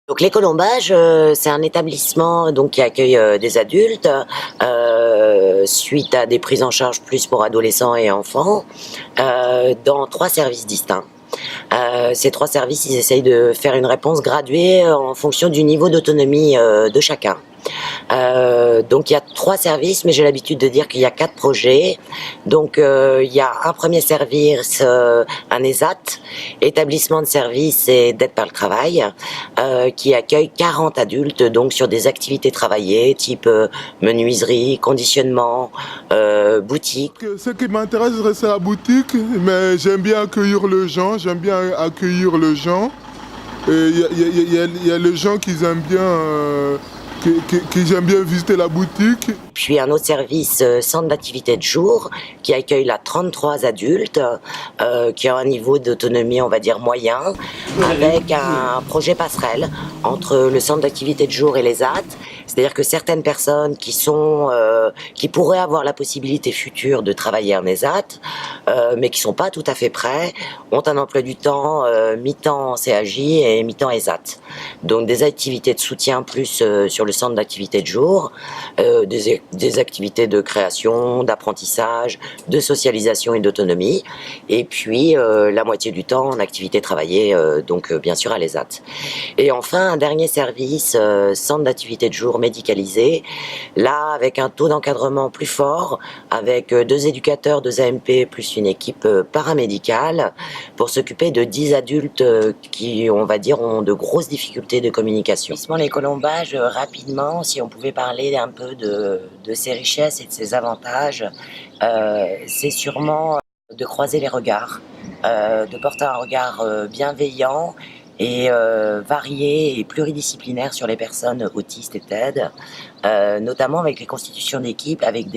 Donc les Colombages, c'est un établissement donc qui accueille des adultes suite à des prises en charge plus pour adolescents et enfants dans 3 services distincts. Ces 3 services, ils essayent de faire une réponse graduée en fonction du niveau d'autonomie de chacun. Donc il y a 3 services, mais j'ai l'habitude de dire qu'il y a 4 projets. Donc il y a un premier service, un ESAT, établissement de service et d'aide par le travail, qui accueille 40 adultes donc sur des activités travaillées, type menuiserie, conditionnement, boutique. Ce qui m'intéresse, c'est la boutique, mais j'aime bien accueillir les gens, Il y a les gens qui aiment bien, qui j'aime bien visiter la boutique. Puis un autre service, centre d'activité de jour, qui accueille là 33 adultes, qui ont un niveau d'autonomie, on va dire, moyen, avec un projet passerelle entre le centre d'activité de jour et les AT. C'est-à-dire que certaines personnes qui pourraient avoir la possibilité future de travailler en ESAT, mais qui sont pas tout à fait prêts, ont un emploi du temps mi-temps CAJ et mi-temps ESAT. Donc des activités de soutien plus sur le centre d'activité de jour, des activités de création, d'apprentissage, de socialisation et d'autonomie, et puis la moitié du temps en activité travaillée, donc bien sûr à l'ESAT. Et enfin un dernier service, centre d'activité de jour médicalisé, là avec un taux d'encadrement plus fort, avec 2 éducateurs, 2 AMP plus une équipe paramédicale pour s'occuper de 10 adultes qui, on va dire, ont de grosses difficultés de communication. Les Colombages, rapidement, si on pouvait parler un peu de ses richesses et de ses avantages, c'est sûrement de croiser les regards, de porter un regard bienveillant et varié et pluridisciplinaire sur les personnes autistes et TED, notamment avec les constitutions d'équipes, avec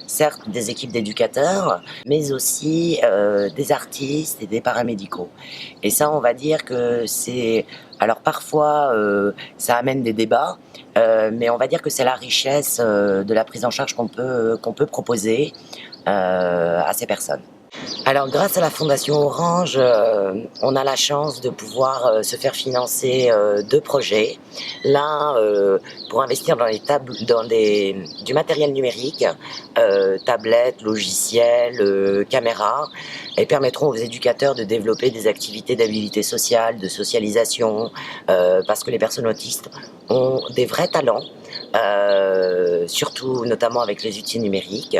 certes des équipes d'éducateurs, mais aussi des artistes et des paramédicaux. Et ça, on va dire que c'est... Alors parfois, ça amène des débats, mais on va dire que c'est la richesse de la prise en charge qu'on peut proposer à ces personnes. Alors grâce à la Fondation Orange, on a la chance de pouvoir se faire financer 2 projets. L'un pour investir dans du matériel numérique, tablettes, logiciels, caméras, et permettront aux éducateurs de développer des activités d'habilité sociale, de socialisation, parce que les personnes autistes ont des vrais talents. Surtout notamment avec les outils numériques,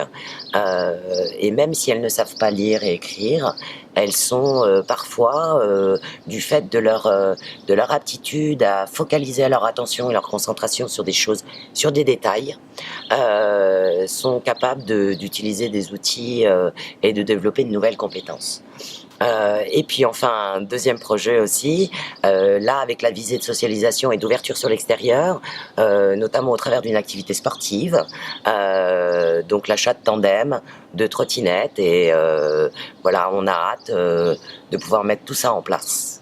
et même si elles ne savent pas lire et écrire, elles sont parfois, du fait de leur aptitude à focaliser leur attention et leur concentration sur des choses, sur des détails, sont capables d'utiliser des outils et de développer de nouvelles compétences. Et puis enfin un deuxième projet aussi, là avec la visée de socialisation et d'ouverture sur l'extérieur, notamment au travers d'une activité sportive, donc l'achat de tandem, de trottinettes, et voilà, on a hâte de pouvoir mettre tout ça en place.